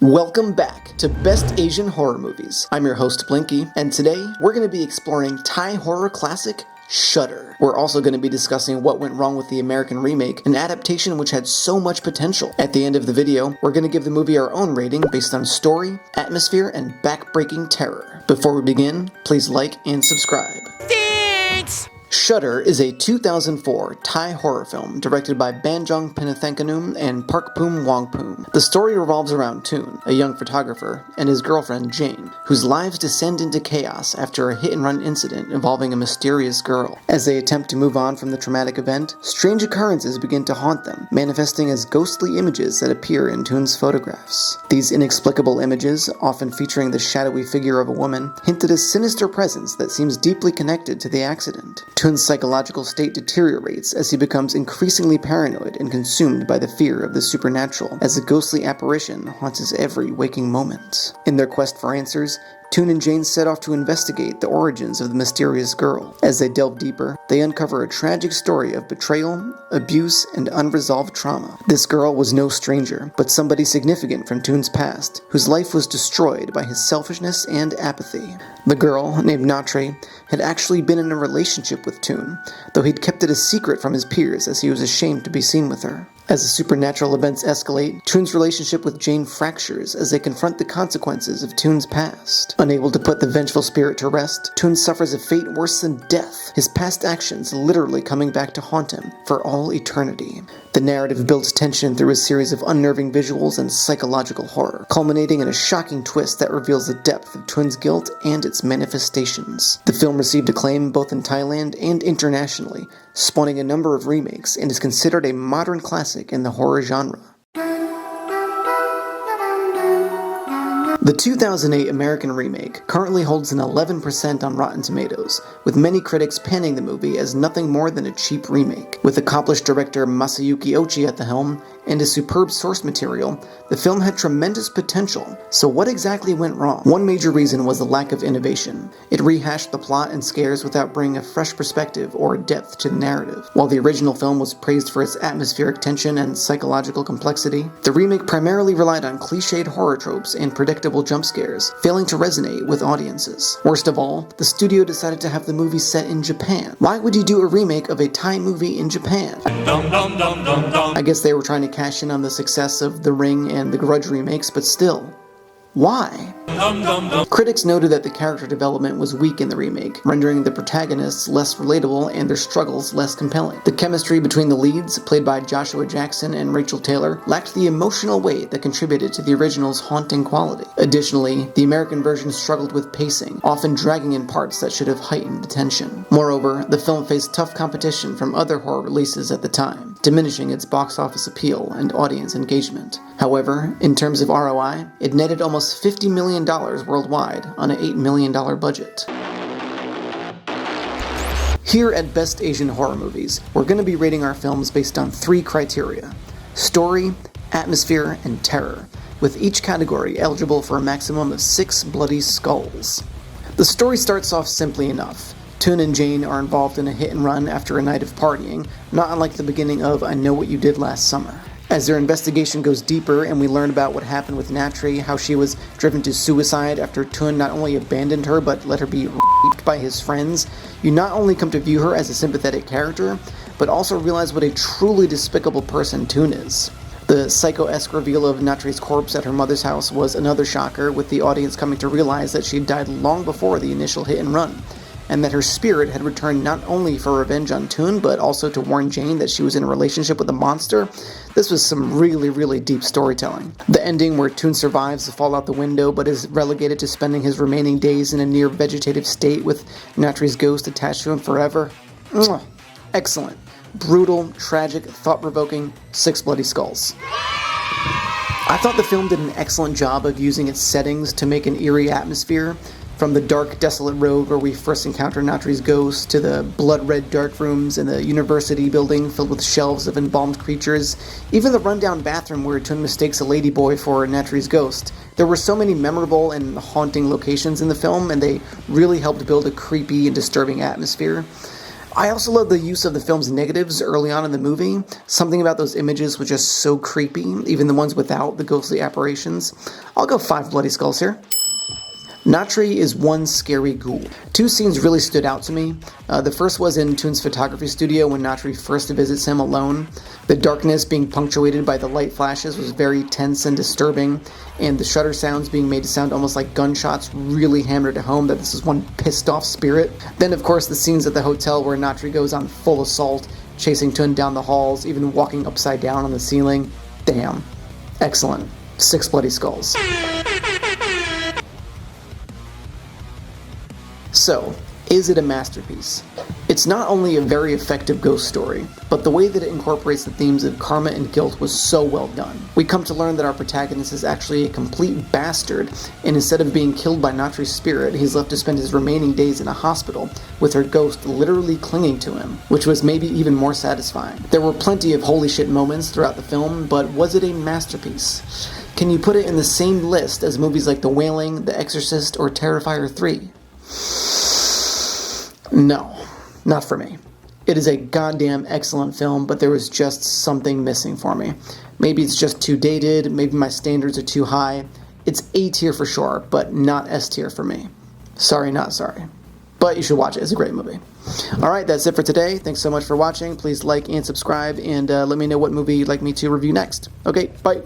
Welcome back to Best Asian Horror Movies. I'm your host Blinky, and today we're going to be exploring Thai horror classic Shudder. We're also going to be discussing what went wrong with the American remake, an adaptation which had so much potential. At the end of the video, we're going to give the movie our own rating based on story, atmosphere, and back-breaking terror. Before we begin, please like and subscribe. Thanks! Shudder is a 2004 Thai horror film directed by Banjong and Parkpoom Wongpoom. The story revolves around Toon, a young photographer, and his girlfriend Jane, whose lives descend into chaos after a hit-and-run incident involving a mysterious girl. As they attempt to move on from the traumatic event, strange occurrences begin to haunt them, manifesting as ghostly images that appear in Toon's photographs. These inexplicable images, often featuring the shadowy figure of a woman, hint at a sinister presence that seems deeply connected to the accident. Toon's psychological state deteriorates as he becomes increasingly paranoid and consumed by the fear of the supernatural, as a ghostly apparition haunts his every waking moment. In their quest for answers, Toon and Jane set off to investigate the origins of the mysterious girl. As they delve deeper, they uncover a tragic story of betrayal, abuse, and unresolved trauma. This girl was no stranger, but somebody significant from Toon's past, whose life was destroyed by his selfishness and apathy. The girl, named Natri, had actually been in a relationship with Toon, though he'd kept it a secret from his peers as he was ashamed to be seen with her. As the supernatural events escalate, Toon's relationship with Jane fractures as they confront the consequences of Toon's past. Unable to put the vengeful spirit to rest, Toon suffers a fate worse than death, his past actions literally coming back to haunt him for all eternity. The narrative builds tension through a series of unnerving visuals and psychological horror, culminating in a shocking twist that reveals the depth of Toon's guilt and its manifestations. The film received acclaim both in Thailand and internationally, spawning a number of remakes, and is considered a modern classic in the horror genre. The 2008 American remake currently holds an 11% on Rotten Tomatoes, with many critics panning the movie as nothing more than a cheap remake. With accomplished director Masayuki Ochi at the helm, and a superb source material, the film had tremendous potential. So what exactly went wrong? One major reason was the lack of innovation. It rehashed the plot and scares without bringing a fresh perspective or depth to the narrative. While the original film was praised for its atmospheric tension and psychological complexity, the remake primarily relied on cliched horror tropes and predictable jump scares, failing to resonate with audiences. Worst of all, the studio decided to have the movie set in Japan. Why would you do a remake of a Thai movie in Japan? I guess they were trying to cash in on the success of The Ring and the Grudge remakes, but still, why? Critics noted that the character development was weak in the remake, rendering the protagonists less relatable and their struggles less compelling. The chemistry between the leads, played by Joshua Jackson and Rachel Taylor, lacked the emotional weight that contributed to the original's haunting quality. Additionally, the American version struggled with pacing, often dragging in parts that should have heightened the tension. Moreover, the film faced tough competition from other horror releases at the time, diminishing its box office appeal and audience engagement. However, in terms of ROI, it netted almost $50 million worldwide on an $8 million budget. Here at Best Asian Horror Movies, we're going to be rating our films based on 3 criteria: story, atmosphere, and terror, with each category eligible for a maximum of 6 bloody skulls. The story starts off simply enough. Toon and Jane are involved in a hit and run after a night of partying, not unlike the beginning of I Know What You Did Last Summer. As their investigation goes deeper and we learn about what happened with Natri, how she was driven to suicide after Toon not only abandoned her but let her be raped by his friends, you not only come to view her as a sympathetic character, but also realize what a truly despicable person Toon is. The psycho-esque reveal of Natri's corpse at her mother's house was another shocker, with the audience coming to realize that she had died long before the initial hit and run, and that her spirit had returned not only for revenge on Toon, but also to warn Jane that she was in a relationship with a monster. This was some really deep storytelling. The ending, where Toon survives the fall out the window, but is relegated to spending his remaining days in a near vegetative state with Natri's ghost attached to him forever. Excellent. Brutal, tragic, thought-provoking, 6 bloody skulls. I thought the film did an excellent job of using its settings to make an eerie atmosphere. From the dark, desolate road where we first encounter Natri's ghost, to the blood-red dark rooms in the university building filled with shelves of embalmed creatures, even the rundown bathroom where Toon mistakes a ladyboy for Natri's ghost. There were so many memorable and haunting locations in the film, and they really helped build a creepy and disturbing atmosphere. I also love the use of the film's negatives early on in the movie. Something about those images was just so creepy, even the ones without the ghostly apparitions. I'll go 5 bloody skulls here. Natri is one scary ghoul. 2 scenes really stood out to me. The first was in Toon's photography studio when Natri first visits him alone. The darkness being punctuated by the light flashes was very tense and disturbing, and the shutter sounds being made to sound almost like gunshots really hammered it home that this is one pissed off spirit. Then of course the scenes at the hotel where Natri goes on full assault, chasing Toon down the halls, even walking upside down on the ceiling. Damn. Excellent. 6 bloody skulls. So, is it a masterpiece? It's not only a very effective ghost story, but the way that it incorporates the themes of karma and guilt was so well done. We come to learn that our protagonist is actually a complete bastard, and instead of being killed by Natri's spirit, he's left to spend his remaining days in a hospital, with her ghost literally clinging to him, which was maybe even more satisfying. There were plenty of holy shit moments throughout the film, but was it a masterpiece? Can you put it in the same list as movies like The Wailing, The Exorcist, or Terrifier 3? No, not for me. It is a goddamn excellent film, but there was just something missing for me. Maybe it's just too dated, maybe my standards are too high. It's A tier for sure, but not S tier for me. Sorry, not sorry. But you should watch it, it's a great movie. Alright, that's it for today. Thanks so much for watching. Please like and subscribe, and let me know what movie you'd like me to review next. Okay, bye!